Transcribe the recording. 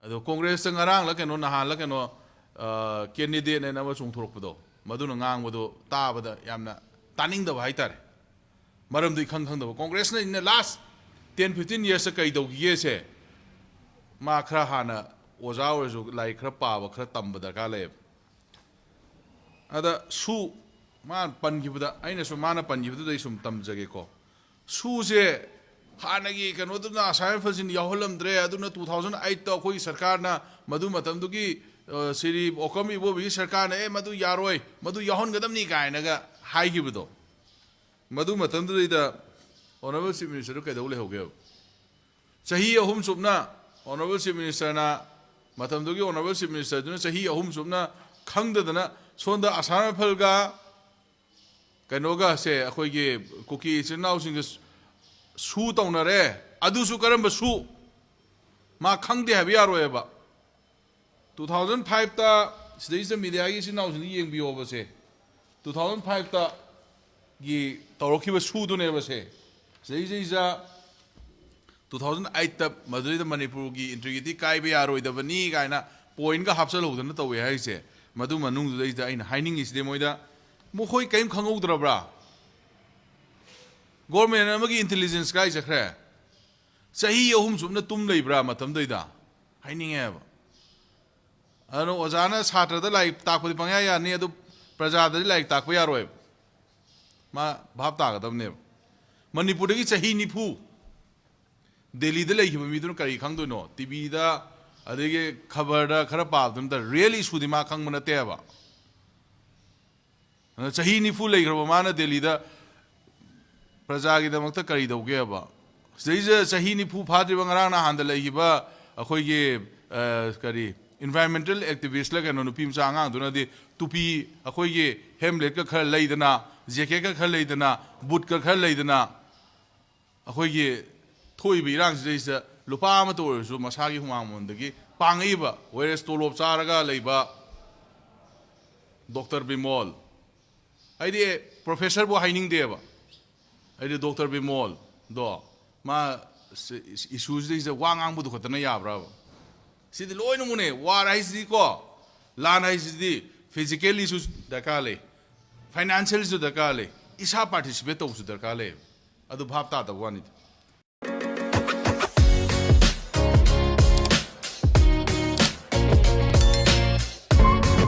ꯑꯗꯣ ꯀꯣꯡꯒ꯭ꯔꯦꯁꯇ ꯉꯔꯥꯡꯂ ꯀꯩꯅꯣ ꯅꯍꯥꯟꯂ ꯀꯩꯅꯣ ꯀꯦꯟꯗꯤꯗꯦꯠꯅ ꯑꯃ ꯆꯣꯡꯊꯣꯔꯛꯄꯗꯣ ꯃꯗꯨꯅ ꯉꯥꯡꯕꯗꯣ ꯇꯥꯕꯗ ꯌꯥꯝꯅ ꯇꯥꯅꯤꯡꯗꯕ ꯍꯥꯏꯇꯥꯔꯦ ꯃꯔꯝꯗꯤ ꯈꯪꯗꯕ ꯀꯣꯡꯒ꯭ꯔꯦꯁꯅ ꯏꯟ ꯗ ꯂꯥꯁ 10-15 ꯌꯔꯁꯇ ꯀꯩ ꯇꯧꯈꯤꯒꯦꯁꯦ ꯃꯥ ꯈꯔ ꯍꯥꯟꯅ ꯑꯣꯖꯥ ꯑꯣꯏꯔꯁꯨ ꯂꯥꯏꯔꯤꯛ ꯈꯔ ꯄꯥꯕ ꯈꯔ ꯇꯝꯕ ꯗꯔꯀꯥꯔ ꯂꯩꯌꯦꯕ ꯑꯗ ꯁꯨ ꯃꯥꯅ ꯄꯟꯈꯤꯕꯗ ꯑꯩꯅꯁꯨ ꯃꯥꯅ ꯄꯟꯈꯤꯕꯗꯨꯗꯩ ꯁꯨꯝ ꯇꯝꯖꯒꯦꯀꯣ ꯁꯨꯁꯦ ꯍꯥꯟꯅꯒꯤ ꯀꯩꯅꯣꯗꯨꯅ ꯑꯁꯥꯝ ꯔꯥꯏꯐꯜꯁꯤꯡ ꯌꯥꯎꯍꯜꯂꯝꯗ꯭ꯔꯦ ꯑꯗꯨꯅ 2008ꯇ ꯑꯩꯈꯣꯏꯒꯤ ꯁꯔꯀꯥꯔꯅ ꯃꯗꯨ ꯃꯇꯝꯗꯨꯒꯤ ꯁꯤꯔꯤ ꯑꯣꯀꯝ ꯏꯕꯣꯕꯤꯒꯤ ꯁꯔꯀꯥꯔꯅ ꯃꯗꯨ ꯌꯥꯔꯣꯏ ꯃꯗꯨ ꯌꯥꯎꯍꯟꯒꯗꯕꯅꯤ ꯀꯥꯏꯅꯒ ꯍꯥꯏꯈꯤꯕꯗꯣ ꯃꯗꯨ ꯃꯇꯝꯗꯨꯗꯩꯗ ꯑꯣꯅꯔꯦꯕꯜ ꯆꯤꯐ ꯃꯤꯅꯤꯁꯇꯔꯗꯨ ꯀꯩꯗꯧ ꯂꯩꯍꯧꯒꯦꯕ ꯆꯍꯤ 3 ꯆꯨꯞꯅ ꯑꯣꯅꯔꯦꯕꯜ ꯆꯤꯐ ꯃꯤꯅꯤꯁꯇꯔꯅ ꯃꯇꯝꯗꯨꯒꯤ ꯑꯣꯅꯔꯦꯕꯜ ꯆꯤꯐ ꯃꯤꯅꯤꯁꯇꯔꯗꯨꯅ ꯆꯍꯤ 3 ꯆꯨꯞꯅ ꯈꯪꯗꯗꯅ ꯁꯣꯝꯗ ꯑꯁꯥꯝ ꯔꯥꯏꯐꯜꯒ ꯀꯩꯅꯣꯒꯁꯦ ꯑꯩꯈꯣꯏꯒꯤ ꯀꯨꯀꯤ ꯏꯆꯤꯟ ꯏꯅꯥꯎꯁꯤꯡꯒ ꯁꯨ ꯇꯧꯅꯔꯦ ꯑꯗꯨꯁꯨ ꯀꯔꯝꯕ ꯁꯨ ꯃꯥ ꯈꯪꯗꯦ ꯍꯥꯏꯕ ꯌꯥꯔꯣꯏꯕ 2005ꯇ ꯁꯤꯗꯩꯁꯤꯗ ꯃꯤꯗꯤꯌꯥꯒꯤ ꯏꯆꯤꯟ ꯏꯅꯥꯎꯁꯤꯡꯗ ꯌꯦꯡꯕꯤꯌꯣꯕꯁꯦ 2005ꯇ ꯒꯤ ꯇꯧꯔꯛꯈꯤꯕ ꯁꯨꯗꯨꯅꯦꯕꯁꯦ ꯁꯤꯗꯩꯁꯤꯗ 2008ꯇ ꯃꯗꯨꯗꯩꯗ ꯃꯅꯤꯄꯨꯔꯒꯤ ꯏꯟꯇ꯭ꯔꯤꯒꯤꯇꯤ ꯀꯥꯏꯕ ꯌꯥꯔꯣꯏꯗꯕꯅꯤ ꯀꯥꯏꯅ ꯄꯣꯏꯟꯠꯒ ꯍꯥꯞꯆꯜꯍꯧꯗꯅ ꯇꯧꯋꯦ ꯍꯥꯏꯔꯤꯁꯦ ꯃꯗꯨ ꯃꯅꯨꯡꯗꯨꯗꯩꯗ ꯑꯩꯅ ꯍꯥꯏꯅꯤꯡꯉꯤꯁꯤꯗꯤ ꯃꯣꯏꯗ ꯃꯈꯣꯏ ꯀꯔꯤꯝ ꯈꯪꯍꯧꯗ꯭ꯔꯕ꯭ꯔꯥ ꯒꯣꯔꯃꯦꯟ ꯑꯃꯒꯤ ꯏꯟꯇꯦꯂꯤꯖꯦꯟꯁ ꯀꯥꯏ ꯆꯠꯈ꯭ꯔꯦ ꯆꯍꯤ 3 ꯆꯨꯞꯅ ꯇꯨꯝ ꯂꯩꯕ꯭ꯔꯥ ꯃꯇꯝꯗꯩꯗ ꯍꯥꯏꯅꯤꯡꯉꯦꯕ ꯑꯗꯨꯅ ꯑꯣꯖꯥꯅ ꯁꯥꯇ꯭ꯔꯗ ꯂꯥꯏꯔꯤꯛ ꯇꯥꯛꯄꯗꯤ ꯄꯪꯌꯥ ꯌꯥꯅꯤ ꯑꯗꯨ ꯄ꯭ꯔꯖꯥꯗꯗꯤ ꯂꯥꯏꯔꯤꯛ ꯇꯥꯛꯄ ꯌꯥꯔꯣꯏꯕ ꯃꯥ ꯚꯥꯞ ꯇꯥꯒꯗꯕꯅꯦꯕ ꯃꯅꯤꯄꯨꯔꯗꯒꯤ ꯆꯍꯤ 90 ꯗꯦꯜꯂꯤꯗ ꯂꯩꯈꯤꯕ ꯃꯤꯗꯨꯅ ꯀꯔꯤ ꯈꯪꯗꯣꯏꯅꯣ ꯇꯤꯚꯤꯗ ꯑꯗꯒꯤ ꯈꯕꯔꯗ ꯈꯔ ꯄꯥꯕꯗꯨꯅ ꯔꯤꯌꯦꯜ ꯏꯁꯨꯗꯤ ꯃꯥ ꯈꯪꯕ ꯅꯠꯇꯦꯕ ꯆꯍꯤ 90 ꯂꯩꯈ꯭ꯔꯕ ꯃꯥꯅ ꯗꯦꯜꯂꯤꯗ प्रजाꯒꯤꯗꯃꯛꯇ ꯀꯔꯤ ꯇꯧꯒꯦꯕ ꯁꯤꯗꯩꯁꯤꯗ ꯆꯍꯤ 90 ꯐꯥꯗ꯭ꯔꯤꯕ ꯉꯔꯥꯡ ꯅꯍꯥꯟꯗ ꯂꯩꯈꯤꯕ ꯑꯩꯈꯣꯏꯒꯤ ꯀꯔꯤ ꯏꯟꯚꯥꯏꯔꯟꯃꯦꯟꯇꯦꯜ ꯑꯦꯛꯇꯤꯚꯤꯁꯠꯂ ꯀꯩꯅꯣ ꯅꯨꯄꯤ ꯃꯆꯥ ꯑꯉꯥꯡꯗꯨꯅꯗꯤ ꯇꯨꯄꯤ ꯑꯩꯈꯣꯏꯒꯤ ꯍꯦꯝꯂꯦꯠꯀ ꯈꯔ ꯂꯩꯗꯅ ꯖꯦꯀꯦꯠꯀ ꯈꯔ ꯂꯩꯗꯅ ꯕꯨꯠꯀꯈꯔ ꯂꯩꯗꯅ ꯑꯩꯈꯣꯏꯒꯤ ꯊꯣꯛꯏꯕ ꯏꯔꯥꯡꯁꯤꯗꯩꯁꯤꯗ ꯂꯨꯄꯥ ꯑꯃꯇ ꯑꯣꯏꯔꯁꯨ ꯃꯁꯥꯒꯤ ꯍꯨꯃꯥꯡ ꯃꯃꯜꯗꯒꯤ ꯄꯥꯡꯉꯛꯏꯕ ꯋꯦꯔꯦꯁ ꯇꯣꯂꯣꯞ ꯆꯥꯔꯒ ꯂꯩꯕ ꯗꯣꯛꯇꯔ ꯕꯤꯃꯣꯜ ꯑꯩꯗꯤ ꯄ꯭ꯔꯣꯐꯦꯁꯔꯕꯨ ꯍꯥꯏꯅꯤꯡꯗꯦꯕ ꯑꯩꯗꯤ ꯗꯣꯛꯇꯔ ꯕꯤꯃꯣꯜ ꯗꯣ ꯃꯥ ꯏꯁꯨꯁꯤꯗꯩꯁꯤꯗ ꯋꯥ ꯉꯥꯡꯕꯗꯨ ꯈꯛꯇꯅ ꯌꯥꯕ꯭ꯔꯥꯕ ꯁꯤꯗꯤ ꯂꯣꯏꯅꯃꯛꯅꯦ ꯋꯥꯔ ꯍꯥꯏꯁꯤꯗꯤꯀꯣ ꯂꯥꯟ ꯍꯥꯏꯁꯤꯗꯤ ꯐꯤꯖꯤꯀꯦꯜꯂꯤꯁꯨ ꯗꯔꯀꯥꯔ ꯂꯩ ꯐꯥꯏꯅꯥꯟꯁꯤꯌꯦꯜꯁꯨ ꯗꯔꯀꯥꯔ ꯂꯩ ꯏꯁꯥ ꯄꯥꯔꯇꯤꯁꯤꯄꯦꯠ ꯇꯧꯕꯁꯨ ꯗꯔꯀꯥꯔ ꯂꯩ ꯑꯗꯨ ꯚꯥꯞ ꯇꯥꯗꯕ ꯋꯥꯅꯤꯗ